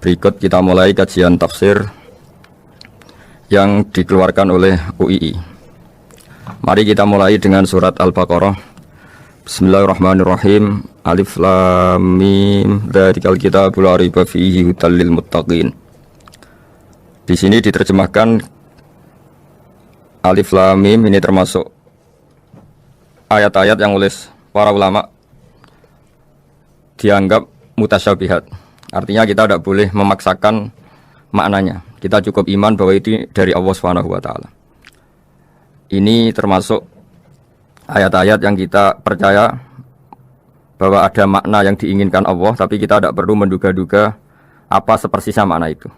Berikut kita mulai kajian tafsir yang dikeluarkan oleh UII. Mari kita mulai dengan surat Al-Baqarah. Bismillahirrahmanirrahim. Alif Lam Mim. Dzalikal kitabul la raiba fihi hudal lil muttaqin. Di sini diterjemahkan Alif Lam Mim ini termasuk ayat-ayat yang oleh para ulama dianggap mutasyabihat. Artinya kita tidak boleh memaksakan maknanya. Kita cukup iman bahwa itu dari Allah SWT. Ini termasuk ayat-ayat yang kita percaya bahwa ada makna yang diinginkan Allah, tapi kita tidak perlu menduga-duga apa sepersisnya makna itu.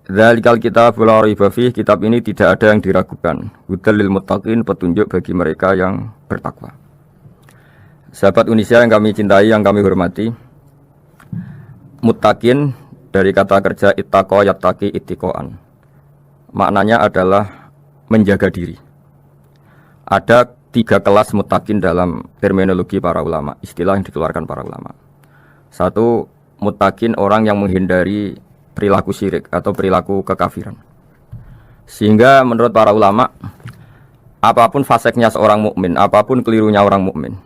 Dzalikal kitabul la raiba fihi, kitab ini tidak ada yang diragukan. Hudal lil muttaqin, petunjuk bagi mereka yang bertakwa. Sahabat Unisia yang kami cintai, yang kami hormati, muttaqin dari kata kerja ittaqa yattaqi ittiqaan. Maknanya adalah menjaga diri. Ada 3 kelas muttaqin dalam terminologi para ulama, istilah yang dikeluarkan para ulama. 1, muttaqin orang yang menghindari perilaku syirik atau perilaku kekafiran. Sehingga menurut para ulama, apapun faseknya seorang mukmin, apapun kelirunya orang mukmin,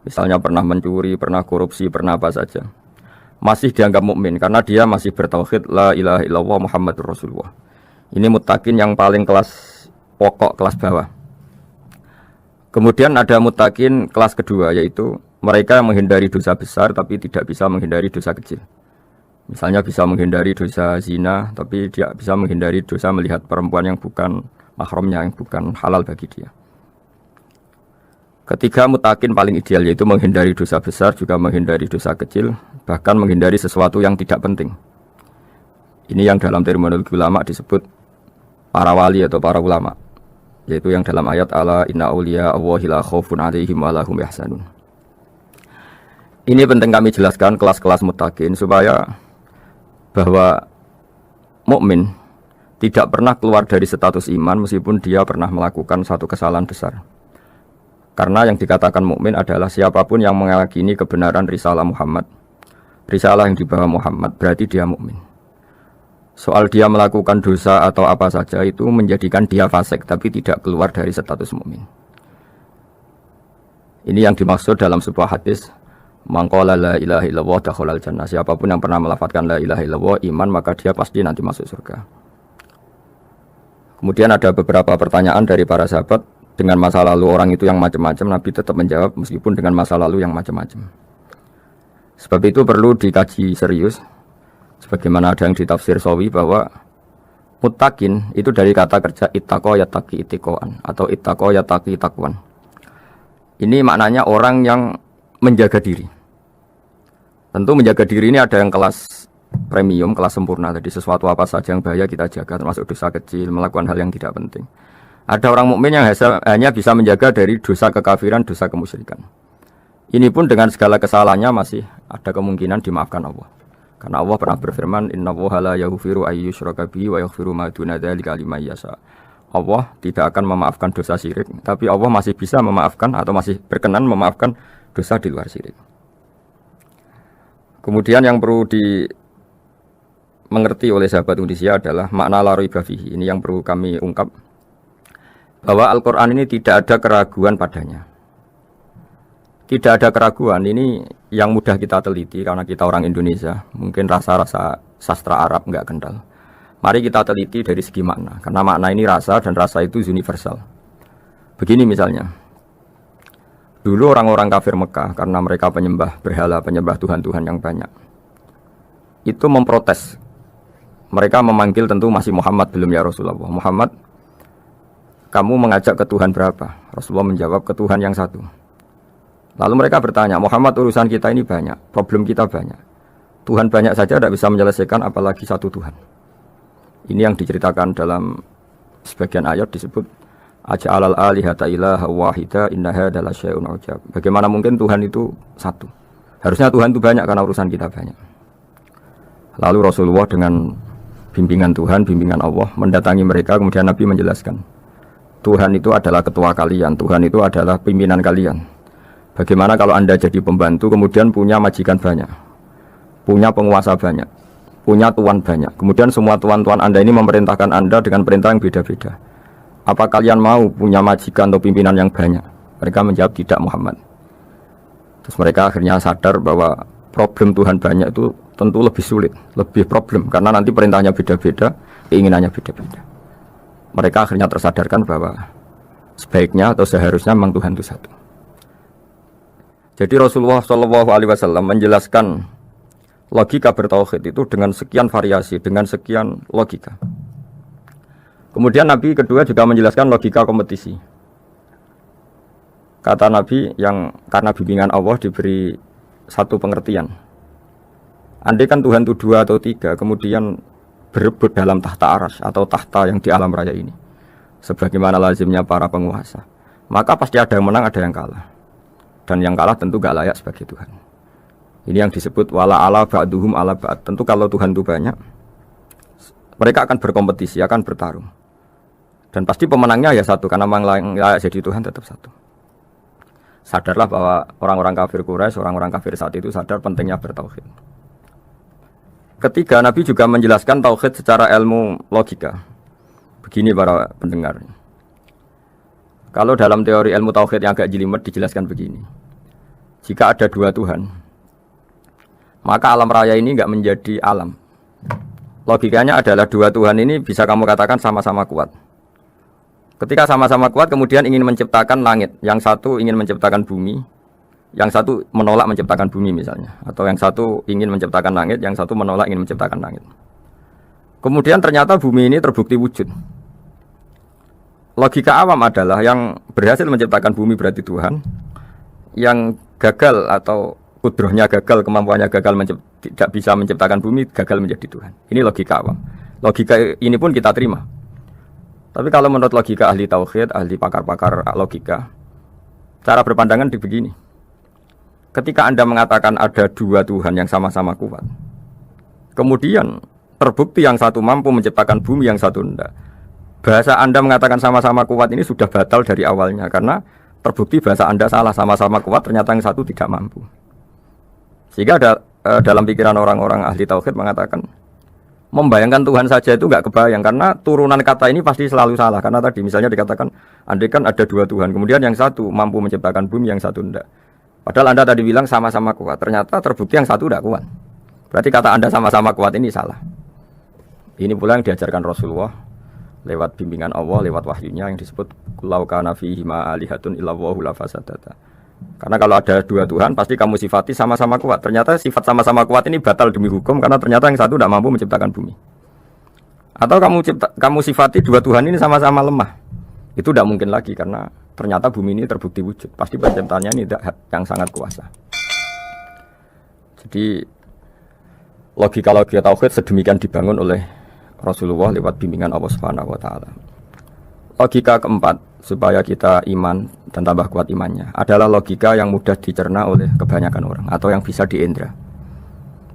misalnya pernah mencuri, pernah korupsi, pernah apa saja, masih dianggap mukmin karena dia masih bertauhid la ilaha illallah Muhammadur Rasulullah. Ini muttaqin yang paling kelas pokok, kelas bawah. Kemudian ada muttaqin kelas kedua, yaitu mereka yang menghindari dosa besar tapi tidak bisa menghindari dosa kecil. Misalnya bisa menghindari dosa zina tapi tidak bisa menghindari dosa melihat perempuan yang bukan mahramnya, yang bukan halal bagi dia. Ketiga muttaqin paling ideal, yaitu menghindari dosa besar, juga menghindari dosa kecil, bahkan menghindari sesuatu yang tidak penting. Ini yang dalam terminologi ulama disebut para wali atau para ulama, yaitu yang dalam ayat ala inna auliya Allahi la khaufun 'alaihim wa la hum yahzanun. Ini penting kami jelaskan kelas-kelas muttaqin supaya bahwa mukmin tidak pernah keluar dari status iman meskipun dia pernah melakukan satu kesalahan besar. Karena yang dikatakan mukmin adalah siapapun yang meyakini kebenaran risalah Muhammad, risalah yang dibawa Muhammad, berarti dia mukmin. Soal dia melakukan dosa atau apa saja itu menjadikan dia fasik, tapi tidak keluar dari status mukmin. Ini yang dimaksud dalam sebuah hadis, man qala la ilaha illallah dakhalal jannah. Siapapun yang pernah melafadzkan la ilaha illallah iman, maka dia pasti nanti masuk surga. Kemudian ada beberapa pertanyaan dari para sahabat. Dengan masa lalu orang itu yang macam-macam, Nabi tetap menjawab meskipun dengan masa lalu yang macam-macam. Sebab itu perlu dikaji serius. Sebagaimana ada yang ditafsir Sawi bahwa muttaqin itu dari kata kerja ittaqa yattaqi ittiqaan atau ittaqa yattaqi taqwan. Ini maknanya orang yang menjaga diri. Tentu menjaga diri ini ada yang kelas premium, kelas sempurna. Jadi sesuatu apa saja yang bahaya kita jaga, termasuk dosa kecil, melakukan hal yang tidak penting. Ada orang mukmin yang hanya bisa menjaga dari dosa kekafiran, dosa kemusyrikan. Ini pun dengan segala kesalahannya masih ada kemungkinan dimaafkan Allah. Karena Allah pernah berfirman, innallaha la yaghfiru ay yushraka bihi wa yaghfiru ma duna dzalika liman yasha. Allah tidak akan memaafkan dosa syirik, tapi Allah masih bisa memaafkan atau masih berkenan memaafkan dosa di luar syirik. Kemudian yang perlu dimengerti oleh sahabat Unisia adalah makna la raiba fihi. Ini yang perlu kami ungkap, bahwa Al-Quran ini tidak ada keraguan padanya. Tidak ada keraguan, ini yang mudah kita teliti karena kita orang Indonesia. Mungkin rasa-rasa sastra Arab enggak kental. Mari kita teliti dari segi makna, karena makna ini rasa dan rasa itu universal. Begini misalnya, dulu orang-orang kafir Mekah karena mereka penyembah berhala, penyembah Tuhan-Tuhan yang banyak, itu memprotes. Mereka memanggil tentu masih Muhammad, belum ya Rasulullah. Muhammad, kamu mengajak ke Tuhan berapa? Rasulullah menjawab, ke Tuhan yang satu. Lalu mereka bertanya, Muhammad, urusan kita ini banyak, problem kita banyak. Tuhan banyak saja tidak bisa menyelesaikan, apalagi satu Tuhan. Ini yang diceritakan dalam sebagian ayat disebut, Aja'alal alihata ilaha wahida inna hadza lasyai'un ujab. Bagaimana mungkin Tuhan itu satu? Harusnya Tuhan itu banyak karena urusan kita banyak. Lalu Rasulullah dengan bimbingan Tuhan, bimbingan Allah mendatangi mereka, kemudian Nabi menjelaskan, Tuhan itu adalah ketua kalian, Tuhan itu adalah pimpinan kalian. Bagaimana kalau Anda jadi pembantu kemudian punya majikan banyak? punya penguasa banyak, punya tuan banyak. Kemudian semua tuan-tuan Anda ini memerintahkan Anda dengan perintah yang beda-beda. Apa kalian mau punya majikan atau pimpinan yang banyak? Mereka menjawab tidak Muhammad. Terus mereka akhirnya sadar bahwa problem Tuhan banyak itu tentu lebih sulit, lebih problem. Karena nanti perintahnya beda-beda, keinginannya beda-beda. Mereka akhirnya tersadarkan bahwa sebaiknya atau seharusnya memang Tuhan itu satu. Jadi Rasulullah SAW menjelaskan logika bertauhid itu dengan sekian variasi, dengan sekian logika. Kemudian Nabi kedua juga menjelaskan logika kompetisi. Kata Nabi yang karena bimbingan Allah diberi satu pengertian. Andai kan Tuhan itu 2 atau 3, kemudian berebut dalam tahta aras atau tahta yang di alam raya ini, sebagaimana lazimnya para penguasa, maka pasti ada yang menang, ada yang kalah. Dan yang kalah tentu gak layak sebagai Tuhan. Ini yang disebut wala ala ba'duhum ala ba'd. Tentu kalau Tuhan itu banyak, mereka akan berkompetisi, akan bertarung. Dan pasti pemenangnya ya satu, karena memang yang layak jadi Tuhan tetap satu. Sadarlah bahwa orang-orang kafir Quraisy, orang-orang kafir saat itu sadar pentingnya bertauhid. Ketiga, Nabi juga menjelaskan tauhid secara ilmu logika. Begini para pendengar. Kalau dalam teori ilmu tauhid yang agak jelimet dijelaskan begini. Jika ada 2 Tuhan, maka alam raya ini enggak menjadi alam. Logikanya adalah 2 Tuhan ini bisa kamu katakan sama-sama kuat. Ketika sama-sama kuat kemudian ingin menciptakan langit, yang satu ingin menciptakan bumi, yang satu menolak menciptakan bumi misalnya, atau yang satu ingin menciptakan langit, yang satu menolak ingin menciptakan langit. Kemudian ternyata bumi ini terbukti wujud. Logika awam adalah yang berhasil menciptakan bumi berarti Tuhan, yang gagal atau kudrohnya gagal, kemampuannya gagal tidak bisa menciptakan bumi, gagal menjadi Tuhan. Ini logika awam. Logika ini pun kita terima. Tapi kalau menurut logika ahli tauhid, ahli pakar-pakar logika, cara berpandangan begini. Ketika Anda mengatakan ada 2 Tuhan yang sama-sama kuat, kemudian terbukti yang satu mampu menciptakan bumi, yang satu tidak. Bahasa Anda mengatakan sama-sama kuat ini sudah batal dari awalnya, karena terbukti bahasa Anda salah, sama-sama kuat ternyata yang satu tidak mampu. Sehingga ada dalam pikiran orang-orang ahli tauhid mengatakan membayangkan Tuhan saja itu nggak kebayang, karena turunan kata ini pasti selalu salah. Karena tadi misalnya dikatakan andai kan ada 2 Tuhan, kemudian yang satu mampu menciptakan bumi, yang satu tidak. Padahal Anda tadi bilang sama-sama kuat, ternyata terbukti yang satu tidak kuat. Berarti kata Anda sama-sama kuat ini salah. Ini pula yang diajarkan Rasulullah lewat bimbingan Allah, lewat wahyunya yang disebut kulau kana fihi ma alihatun illallahu la fasadata. Karena kalau ada 2 Tuhan pasti kamu sifati sama-sama kuat. Ternyata sifat sama-sama kuat ini batal demi hukum, karena ternyata yang satu tidak mampu menciptakan bumi. Atau kamu sifati 2 Tuhan ini sama-sama lemah. Itu tidak mungkin lagi, karena ternyata bumi ini terbukti wujud. Pasti penciptanya ini yang sangat kuasa. Jadi logika-logika tauhid sedemikian dibangun oleh Rasulullah lewat bimbingan Allah Subhanahu wa taala. Logika keempat supaya kita iman dan tambah kuat imannya adalah logika yang mudah dicerna oleh kebanyakan orang atau yang bisa diindra.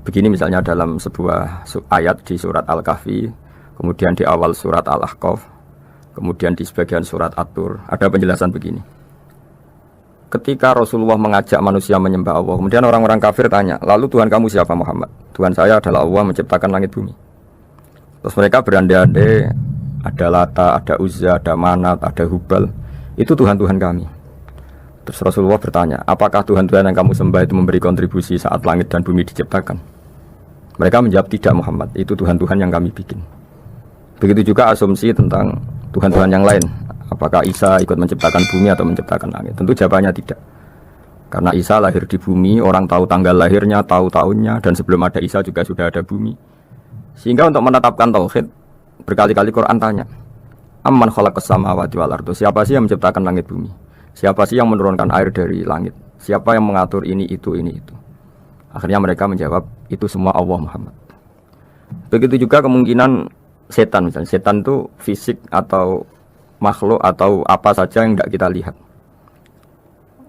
Begini misalnya dalam sebuah ayat di surat Al-Kahfi, kemudian di awal surat Al-Ahqaf, kemudian di sebagian surat At-Tur ada penjelasan begini. Ketika Rasulullah mengajak manusia menyembah Allah, kemudian orang-orang kafir tanya, lalu Tuhan kamu siapa Muhammad? Tuhan saya adalah Allah menciptakan langit bumi. Terus mereka berandai-andai, ada Lata, ada Uzza, ada Manat, ada Hubal. Itu Tuhan-Tuhan kami. Terus Rasulullah bertanya, apakah Tuhan-Tuhan yang kamu sembah itu memberi kontribusi saat langit dan bumi diciptakan? Mereka menjawab, tidak Muhammad, itu Tuhan-Tuhan yang kami bikin. Begitu juga asumsi tentang Tuhan-Tuhan yang lain. Apakah Isa ikut menciptakan bumi atau menciptakan langit? Tentu jawabannya tidak. Karena Isa lahir di bumi, orang tahu tanggal lahirnya, tahu tahunnya, dan sebelum ada Isa juga sudah ada bumi. Sehingga untuk menetapkan tauhid, berkali-kali Quran tanya, amman khalaqas samawati wal ardh, siapa sih yang menciptakan langit bumi? Siapa sih yang menurunkan air dari langit? Siapa yang mengatur ini itu? Akhirnya mereka menjawab, itu semua Allah Muhammad. Begitu juga kemungkinan setan, misalnya setan itu fisik atau makhluk atau apa saja yang tidak kita lihat.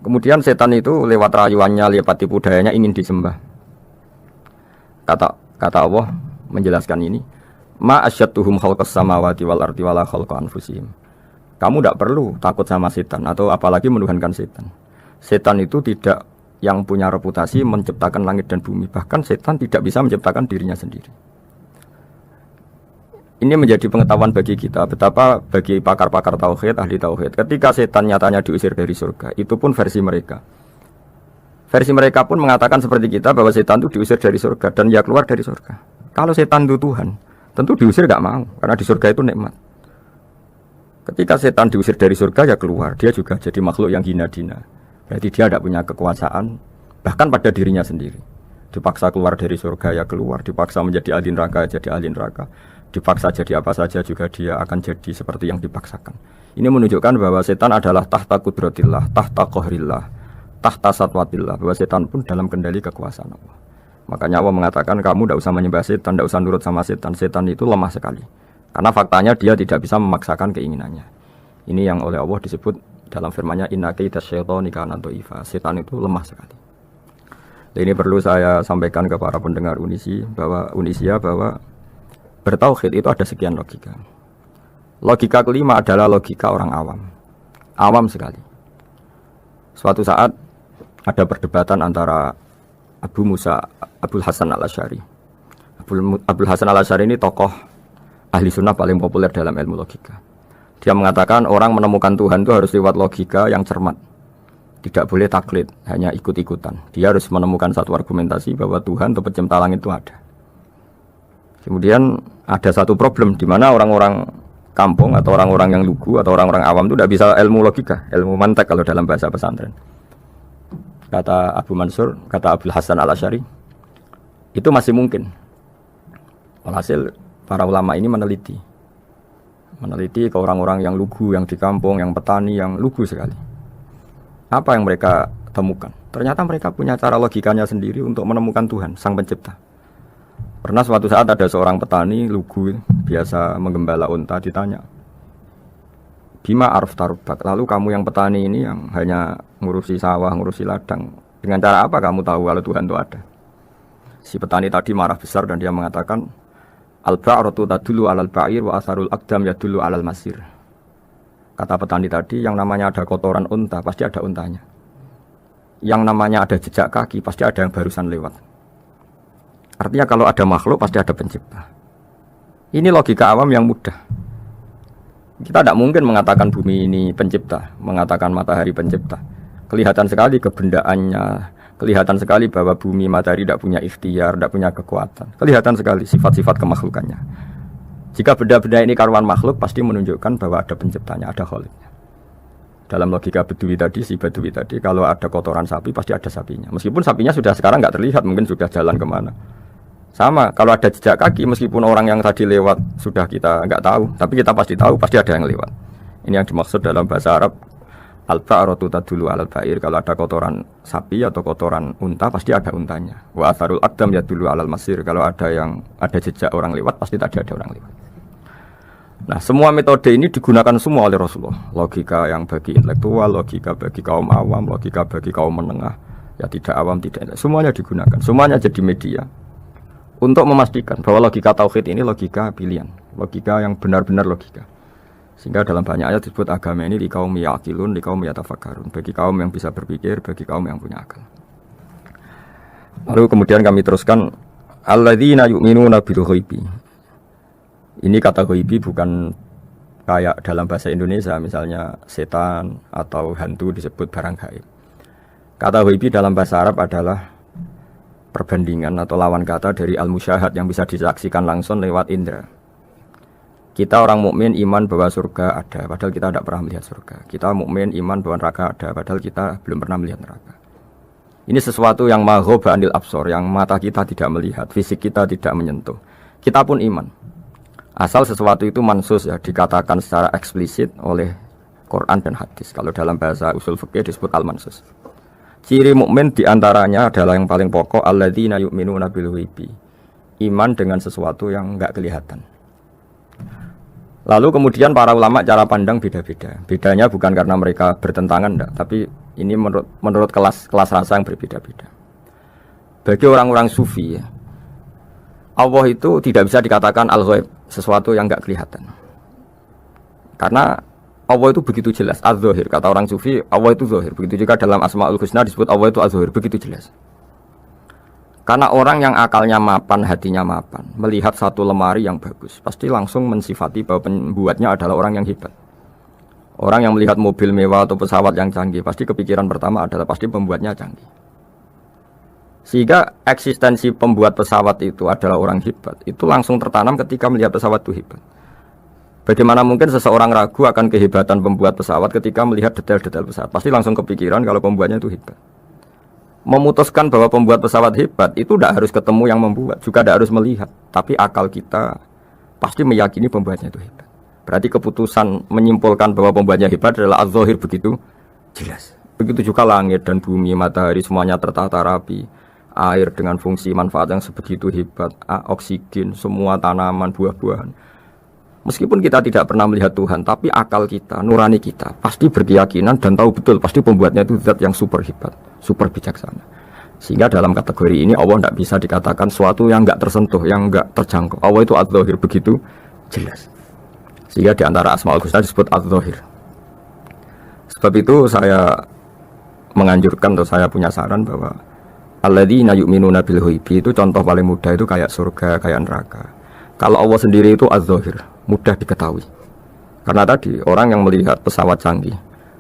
Kemudian setan itu lewat rayuannya, lewat tipu dayanya ingin disembah. Kata Allah menjelaskan ini, ma asyadduhum khalqas samawati wal ardi wala khalqa anfusihim. Kamu tidak perlu takut sama setan atau apalagi menuhankan setan. Setan itu tidak yang punya reputasi menciptakan langit dan bumi. Bahkan setan tidak bisa menciptakan dirinya sendiri. Ini menjadi pengetahuan bagi kita, betapa bagi pakar-pakar tauhid, ahli tauhid, ketika setan nyatanya diusir dari surga, itu pun versi mereka. Versi mereka pun mengatakan seperti kita, bahwa setan itu diusir dari surga, dan ya keluar dari surga. Kalau setan itu Tuhan, tentu diusir gak mau, karena di surga itu nikmat. Ketika setan diusir dari surga, ya keluar, dia juga jadi makhluk yang hina-dina. Berarti dia tidak punya kekuasaan, bahkan pada dirinya sendiri. Dipaksa keluar dari surga, ya keluar, dipaksa menjadi ahli neraka, jadi ahli neraka. Dipaksa jadi apa saja juga dia akan jadi seperti yang dipaksakan. Ini menunjukkan bahwa setan adalah tahta kudratillah, tahta qahrillah, tahta satwatillah, bahwa setan pun dalam kendali kekuasaan Allah. Makanya Allah mengatakan kamu tidak usah menyembah setan, tidak usah nurut sama setan. Setan itu lemah sekali. Karena faktanya dia tidak bisa memaksakan keinginannya. Ini yang oleh Allah disebut dalam firman-Nya inna kaida syaitani kana dhaifa. Setan itu lemah sekali. Dan ini perlu saya sampaikan ke para pendengar Unisia bahwa bertauhid itu ada sekian logika. Logika kelima adalah logika orang awam. Awam sekali. Suatu saat ada perdebatan antara Abul Hasan al-Asy'ari. Abul Hasan al-Asy'ari ini tokoh ahli sunnah paling populer dalam ilmu logika. Dia mengatakan orang menemukan Tuhan itu harus lewat logika yang cermat. Tidak boleh taklid, hanya ikut-ikutan. Dia harus menemukan satu argumentasi bahwa Tuhan atau pencipta langit itu ada. Kemudian ada satu problem di mana orang-orang kampung atau orang-orang yang lugu atau orang-orang awam itu tidak bisa ilmu logika, ilmu mantek kalau dalam bahasa pesantren. Kata Abu Mansur, kata Abul Hasan al-Asy'ari, itu masih mungkin. Walhasil para ulama ini meneliti ke orang-orang yang lugu, yang di kampung, yang petani, yang lugu sekali. Apa yang mereka temukan? Ternyata mereka punya cara logikanya sendiri untuk menemukan Tuhan, Sang Pencipta. Pernah suatu saat ada seorang petani lugu biasa menggembala unta, ditanya, Bima aruf tarubak, lalu kamu yang petani ini yang hanya ngurusi sawah, ngurusi ladang, dengan cara apa kamu tahu kalau Tuhan itu ada? Si petani tadi marah besar dan dia mengatakan, al-ba'ratu tadullu alal ba'ir wa asarul aqdam yadullu alal masir. Kata petani tadi, yang namanya ada kotoran unta pasti ada untanya. Yang namanya ada jejak kaki pasti ada yang barusan lewat. Artinya kalau ada makhluk pasti ada pencipta. Ini logika awam yang mudah. Kita tidak mungkin mengatakan bumi ini pencipta, mengatakan matahari pencipta. Kelihatan sekali kebendaannya, kelihatan sekali bahwa bumi matahari tidak punya ikhtiar, tidak punya kekuatan. Kelihatan sekali sifat-sifat kemakhlukannya. Jika benda-benda ini karuan makhluk, pasti menunjukkan bahwa ada penciptanya, ada kholiknya. Dalam logika Bedui tadi, si Bedui tadi, kalau ada kotoran sapi, pasti ada sapinya. Meskipun sapinya sudah sekarang nggak terlihat, mungkin sudah jalan kemana. Sama, kalau ada jejak kaki, meskipun orang yang tadi lewat sudah kita nggak tahu, tapi kita pasti tahu, pasti ada yang lewat. Ini yang dimaksud dalam bahasa Arab, al-ba'ratu tadullu alal ba'ir. Kalau ada kotoran sapi atau kotoran unta, pasti ada untanya. Wa atharul aqdam yadullu alal masir. Kalau ada jejak orang lewat, pasti tadi ada orang lewat. Nah, semua metode ini digunakan semua oleh Rasulullah. Logika yang bagi intelektual, logika bagi kaum awam, logika bagi kaum menengah, ya tidak awam, tidak. Semuanya digunakan. Semuanya jadi media untuk memastikan bahwa logika tauhid ini logika pilihan, logika yang benar-benar logika. Sehingga dalam banyak ayat disebut agama ini di kaum yaqilun, di kaum yatafakkarun, bagi kaum yang bisa berpikir, bagi kaum yang punya akal. Lalu kemudian kami teruskan alladzina yu'minuna bil ghaibi. Ini kata ghaibi bukan kayak dalam bahasa Indonesia misalnya setan atau hantu disebut barang gaib. Kata ghaibi dalam bahasa Arab adalah perbandingan atau lawan kata dari al-musyahad yang bisa disaksikan langsung lewat indera. Kita orang mukmin iman bahwa surga ada, padahal kita tidak pernah melihat surga. Kita mukmin iman bahwa neraka ada, padahal kita belum pernah melihat neraka. Ini sesuatu yang maghoba anil absor, yang mata kita tidak melihat, fisik kita tidak menyentuh. Kita pun iman. Asal sesuatu itu mansus ya, dikatakan secara eksplisit oleh Quran dan hadis. Kalau dalam bahasa usul fikih disebut al-mansus. Ciri mukmin diantaranya adalah yang paling pokok alladzina yu'minuna bil ghaibi. Iman dengan sesuatu yang enggak kelihatan. Lalu kemudian para ulama cara pandang beda-beda. Bedanya bukan karena mereka bertentangan enggak, tapi ini menurut kelas rasa yang berbeda-beda. Bagi orang-orang sufi ya, Allah itu tidak bisa dikatakan al-ghaib, sesuatu yang enggak kelihatan. Karena Allah itu begitu jelas, az-zahir. Kata orang sufi, Allah itu zahir. Begitu juga dalam Asmaul Husna disebut Allah itu az-zahir, begitu jelas. Karena orang yang akalnya mapan, hatinya mapan, melihat satu lemari yang bagus, pasti langsung mensifati bahwa pembuatnya adalah orang yang hebat. Orang yang melihat mobil mewah atau pesawat yang canggih, pasti kepikiran pertama adalah pasti pembuatnya canggih. Sehingga eksistensi pembuat pesawat itu adalah orang hebat, itu langsung tertanam ketika melihat pesawat itu hebat. Bagaimana mungkin seseorang ragu akan kehebatan pembuat pesawat ketika melihat detail-detail pesawat? Pasti langsung kepikiran kalau pembuatnya itu hebat. Memutuskan bahwa pembuat pesawat hebat itu tidak harus ketemu yang membuat, juga tidak harus melihat. Tapi akal kita pasti meyakini pembuatnya itu hebat. Berarti keputusan menyimpulkan bahwa pembuatnya hebat adalah az-zahir begitu jelas. Begitu juga langit dan bumi, matahari semuanya tertata rapi. Air dengan fungsi manfaat yang sebegitu hebat, oksigen, semua tanaman, buah-buahan. Meskipun kita tidak pernah melihat Tuhan, tapi akal kita, nurani kita pasti berkeyakinan dan tahu betul pasti pembuatnya itu zat yang super hebat, super bijaksana. Sehingga dalam kategori ini Allah tidak bisa dikatakan suatu yang enggak tersentuh, yang enggak terjangkau. Allah itu az-zahir begitu jelas. Sehingga di antara Asmaul Husna disebut az-zahir. Sebab itu saya menganjurkan atau saya punya saran bahwa alladzina yu'minuna bil ghaibi itu contoh paling mudah itu kayak surga, kayak neraka. Kalau Allah sendiri itu az-zahir, mudah diketahui. Karena tadi orang yang melihat pesawat canggih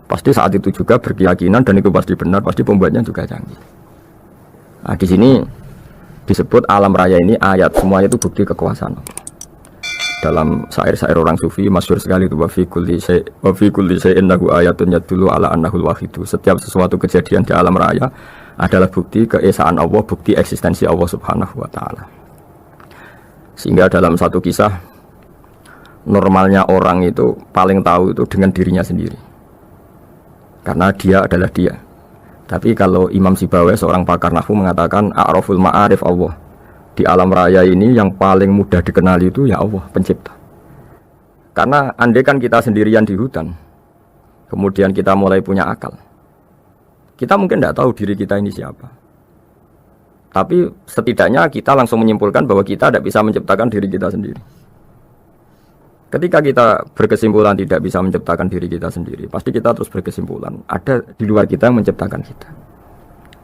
pasti saat itu juga berkeyakinan dan itu pasti benar, pasti pembuatnya juga canggih. Nah, di sini disebut alam raya ini ayat, semuanya itu bukti kekuasaan. Dalam syair-syair orang sufi masyhur sekali itu wa fi kulli syai'in lahu ayatun yadullu ala annahul wahidu. Setiap sesuatu kejadian di alam raya adalah bukti keesaan Allah, bukti eksistensi Allah Subhanahu wa taala. Sehingga dalam satu kisah, normalnya orang itu paling tahu itu dengan dirinya sendiri, karena dia adalah dia. Tapi kalau Imam Sibawayh, seorang pakar nahwu, mengatakan a'raful ma'arif Allah, di alam raya ini yang paling mudah dikenali itu ya Allah pencipta. Karena andai kan kita sendirian di hutan, kemudian kita mulai punya akal, kita mungkin tidak tahu diri kita ini siapa. Tapi setidaknya kita langsung menyimpulkan bahwa kita tidak bisa menciptakan diri kita sendiri. Ketika kita berkesimpulan tidak bisa menciptakan diri kita sendiri, pasti kita terus berkesimpulan ada di luar kita yang menciptakan kita.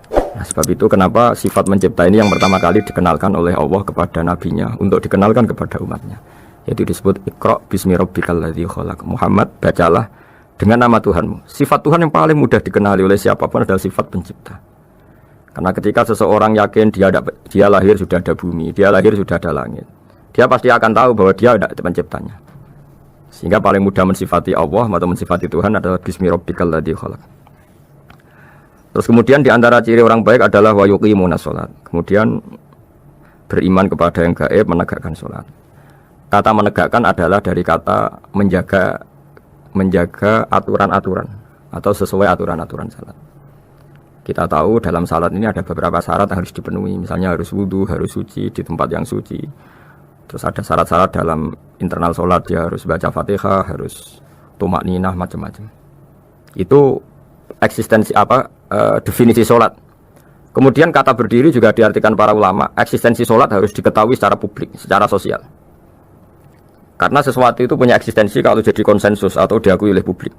Nah, sebab itu kenapa sifat mencipta ini yang pertama kali dikenalkan oleh Allah kepada nabinya untuk dikenalkan kepada umatnya, yaitu disebut Iqra bismi rabbikal ladzi khalaq. Muhammad, bacalah dengan nama Tuhanmu. Sifat Tuhan yang paling mudah dikenali oleh siapapun adalah sifat pencipta. Karena ketika seseorang yakin dia lahir sudah ada bumi, dia lahir sudah ada langit, dia pasti akan tahu bahwa dia ada penciptanya. Sehingga paling mudah mensifati Allah atau mensifati Tuhan adalah bismi rabbikal ladzi khalaq. Terus kemudian di antara ciri orang baik adalah wa yuqimunas shalat. Kemudian beriman kepada yang gaib, menegakkan salat. Kata menegakkan adalah dari kata menjaga aturan-aturan atau sesuai aturan-aturan salat. Kita tahu dalam salat ini ada beberapa syarat yang harus dipenuhi. Misalnya harus wudu, harus suci di tempat yang suci. Terus ada syarat-syarat dalam internal salat, dia harus baca Fatihah, harus tumakninah, macam-macam. Itu eksistensi definisi salat. Kemudian kata berdiri juga diartikan para ulama, eksistensi salat harus diketahui secara publik, secara sosial. Karena sesuatu itu punya eksistensi kalau jadi konsensus atau diakui oleh publik.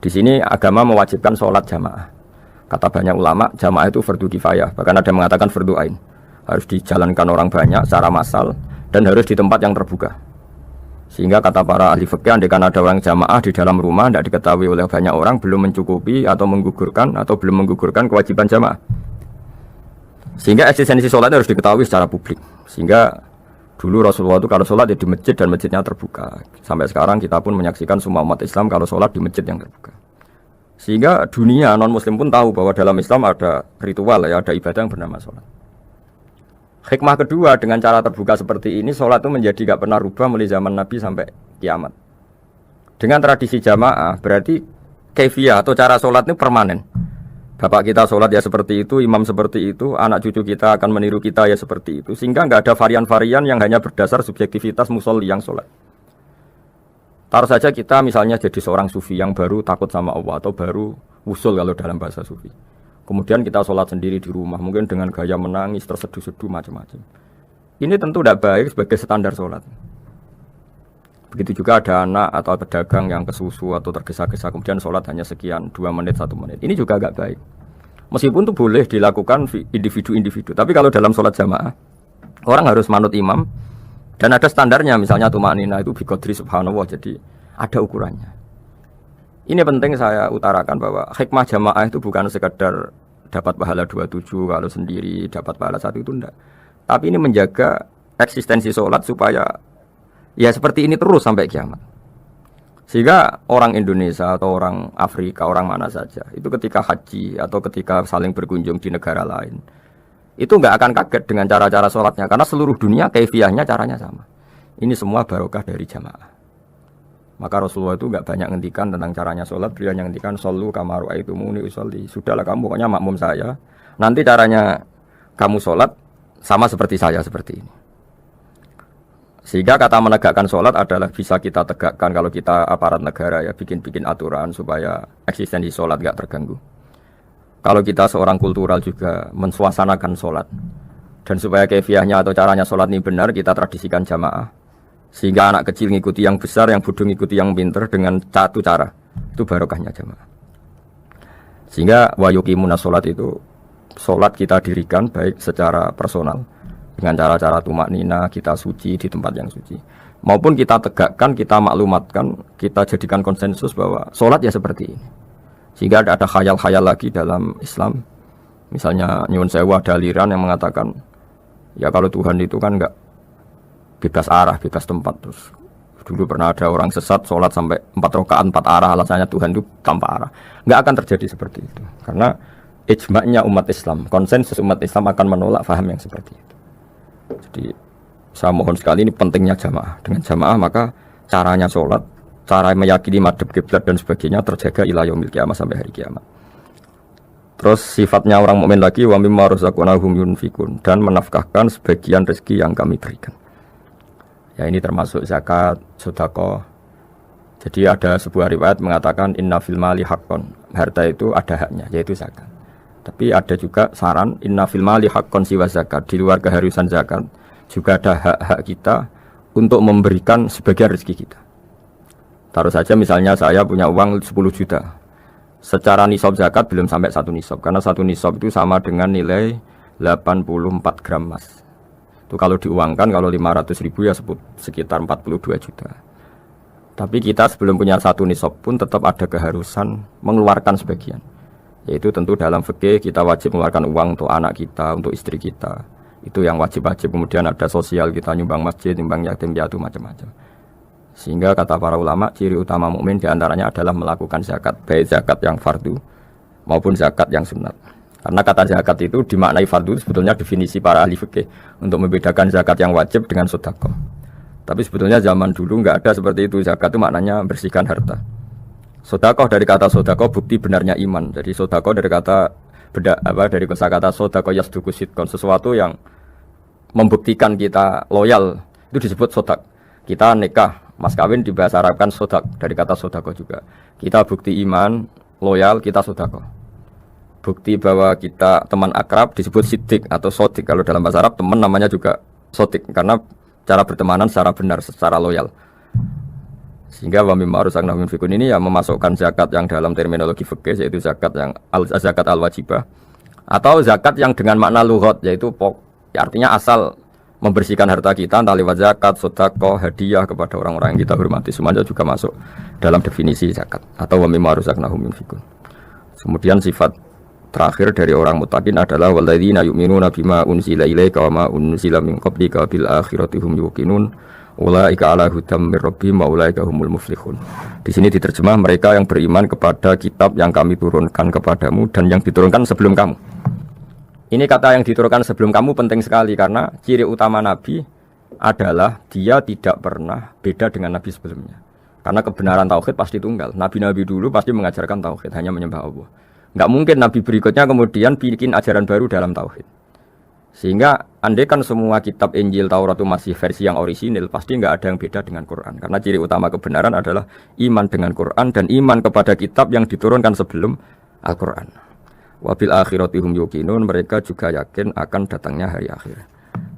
Di sini agama mewajibkan salat jamaah. Kata banyak ulama, jamaah itu fardu kifayah, bahkan ada yang mengatakan fardu ain. Harus dijalankan orang banyak secara massal dan harus di tempat yang terbuka. Sehingga kata para ahli fikih, andaikan ada orang jamaah di dalam rumah tidak diketahui oleh banyak orang, belum mencukupi atau belum menggugurkan kewajiban jamaah. Sehingga eksistensi sholat harus diketahui secara publik. Sehingga dulu Rasulullah itu kalau sholat ya di masjid dan masjidnya terbuka. Sampai sekarang kita pun menyaksikan semua umat Islam kalau sholat di masjid yang terbuka. Sehingga dunia non-muslim pun tahu bahwa dalam Islam ada ritual, ya, ada ibadah yang bernama sholat. Hikmah kedua, dengan cara terbuka seperti ini, sholat itu menjadi gak pernah rubah mulai zaman Nabi sampai kiamat. Dengan tradisi jamaah, berarti kaifiyah atau cara sholat ini permanen. Bapak kita sholat ya seperti itu, imam seperti itu, anak cucu kita akan meniru kita ya seperti itu. Sehingga gak ada varian-varian yang hanya berdasar subjektivitas musolli yang sholat. Taruh saja kita misalnya jadi seorang sufi yang baru takut sama Allah atau baru usul kalau dalam bahasa sufi. Kemudian kita sholat sendiri di rumah, mungkin dengan gaya menangis, terseduh-seduh macam-macam. Ini tentu tidak baik sebagai standar sholat. Begitu juga ada anak atau pedagang yang kesusu atau tergesa-gesa kemudian sholat hanya sekian 2 menit 1 menit. Ini juga agak baik. Meskipun itu boleh dilakukan individu-individu. Tapi kalau dalam sholat jamaah orang harus manut imam dan ada standarnya. Misalnya tumanina itu biqadri subhanallah. Jadi ada ukurannya. Ini penting saya utarakan bahwa hikmah jamaah itu bukan sekedar dapat pahala 27 kalau sendiri dapat pahala 1 itu enggak. Tapi ini menjaga eksistensi sholat supaya ya seperti ini terus sampai kiamat. Sehingga orang Indonesia atau orang Afrika, orang mana saja itu ketika haji atau ketika saling berkunjung di negara lain itu enggak akan kaget dengan cara-cara sholatnya karena seluruh dunia kaifiyahnya caranya sama. Ini semua barokah dari jamaah. Maka Rasulullah itu enggak banyak ngendikan tentang caranya sholat. Beliau yang ngendikan shollu kama ra'aitumuni usolli. Sudahlah kamu pokoknya makmum saya. Nanti caranya kamu sholat sama seperti saya seperti ini. Sehingga kata menegakkan sholat adalah bisa kita tegakkan kalau kita aparat negara ya bikin-bikin aturan supaya eksistensi sholat enggak terganggu. Kalau kita seorang kultural juga mensuasanakan sholat. Dan supaya kefiahnya atau caranya sholat ini benar kita tradisikan jamaah. Sehingga anak kecil ngikuti yang besar, yang bodoh ngikuti yang pinter dengan satu cara. Itu barokahnya jamaah. Sehingga wa yuqimuna sholat itu sholat kita dirikan baik secara personal dengan cara-cara tumaknina, kita suci di tempat yang suci. Maupun kita tegakkan, kita maklumatkan, kita jadikan konsensus bahwa sholat ya seperti ini. Sehingga ada khayal-khayal lagi dalam Islam. Misalnya nyuwun sewu ada aliran yang mengatakan ya kalau Tuhan itu kan enggak bebas arah, bebas tempat. Terus dulu pernah ada orang sesat sholat sampai 4 rakaat 4 arah, alasannya Tuhan itu tanpa arah. Enggak akan terjadi seperti itu. Karena ijma'nya umat Islam, konsensus umat Islam akan menolak faham yang seperti itu. Jadi saya mohon sekali ini pentingnya jamaah. Dengan jamaah maka caranya sholat, cara meyakini madhab kiblat dan sebagainya terjaga ila yaumil qiyamah sampai hari kiamat. Terus sifatnya orang mukmin lagi wa mimma razaqnahum yunfikun dan menafkahkan sebagian rezeki yang kami berikan. Ya ini termasuk zakat, sedekah. Jadi ada sebuah riwayat mengatakan inna fil mali haqqon. Harta itu ada haknya yaitu zakat. Tapi ada juga saran inna fil mali haqqon siwa zakat. Di luar keharusan zakat juga ada hak-hak kita untuk memberikan sebagian rezeki kita. Taruh saja misalnya saya punya uang 10 juta. Secara nisab zakat belum sampai 1 nisab karena 1 nisab itu sama dengan nilai 84 gram emas. Itu kalau diuangkan kalau 500 ribu ya sekitar 42 juta. Tapi kita sebelum punya 1 nisab pun tetap ada keharusan mengeluarkan sebagian. Yaitu tentu dalam fikih kita wajib mengeluarkan uang untuk anak kita, untuk istri kita. Itu yang wajib-wajib. Kemudian ada sosial kita nyumbang masjid, nyumbang yatim piatu macam-macam. Sehingga kata para ulama ciri utama mukmin diantaranya adalah melakukan zakat, baik zakat yang fardu maupun zakat yang sunat. Karena kata zakat itu dimaknai fardu sebetulnya definisi para ahli fikih untuk membedakan zakat yang wajib dengan sedekah. Tapi sebetulnya zaman dulu enggak ada seperti itu. Zakat itu maknanya bersihkan harta. Sedekah dari kata sedekah bukti benarnya iman. Jadi sedekah dari kata dari kosakata sedekah yasduqu sidqan, sesuatu yang membuktikan kita loyal itu disebut sedekah. Kita nikah, mas kawin di bahasa Arab kan sedekah dari kata sedekah juga. Kita bukti iman, loyal, kita sedekah. Bukti bahwa kita teman akrab disebut siddiq atau sodik. Kalau dalam bahasa Arab teman namanya juga sodik karena cara bertemanan secara benar, secara loyal. Sehingga wa mimma razaqnahum yunfikun ini ya memasukkan zakat yang dalam terminologi fikih yaitu zakat yang zakat al-wajibah atau zakat yang dengan makna lughat yaitu ya artinya asal membersihkan harta kita entah lewat zakat, sedekah, hadiah kepada orang-orang yang kita hormati semuanya juga masuk dalam definisi zakat atau wa mimma razaqnahum yunfikun. Kemudian sifat terakhir dari orang muttaqin adalah walladzina yu'minuna bima unzila ilaika wa ma unzila min qablika bil akhirati hum yuqinun ulaika ala hudam mir rabbihim wa ulaika humul muflihun. Di sini diterjemah mereka yang beriman kepada kitab yang kami turunkan kepadamu dan yang diturunkan sebelum kamu. Ini kata yang diturunkan sebelum kamu penting sekali karena ciri utama Nabi adalah dia tidak pernah beda dengan Nabi sebelumnya. Karena kebenaran tauhid pasti tunggal. Nabi-nabi dulu pasti mengajarkan tauhid, hanya menyembah Allah. Enggak mungkin Nabi berikutnya kemudian bikin ajaran baru dalam tauhid. Sehingga andai kan semua kitab Injil Taurat itu masih versi yang orisinil, pasti enggak ada yang beda dengan Quran. Karena ciri utama kebenaran adalah iman dengan Quran dan iman kepada kitab yang diturunkan sebelum Al-Quran. Wabil akhirati hum yuqinun, mereka juga yakin akan datangnya hari akhir.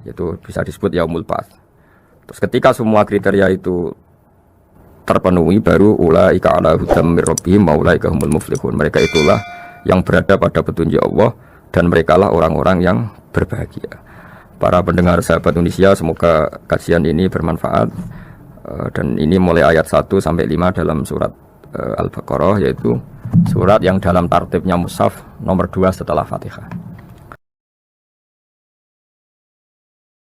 Itu bisa disebut yaumul ba'ts. Terus ketika semua kriteria itu terpenuhi baru ulaika ala hudam mir rabbihim wa ulaika humul muflihun. Mereka itulah yang berada pada petunjuk Allah dan merekalah orang-orang yang berbahagia. Para pendengar sahabat Indonesia, semoga kajian ini bermanfaat. Dan ini mulai ayat 1 sampai 5 dalam surat Al-Baqarah, yaitu surat yang dalam tartibnya mushaf nomor 2 setelah Fatihah.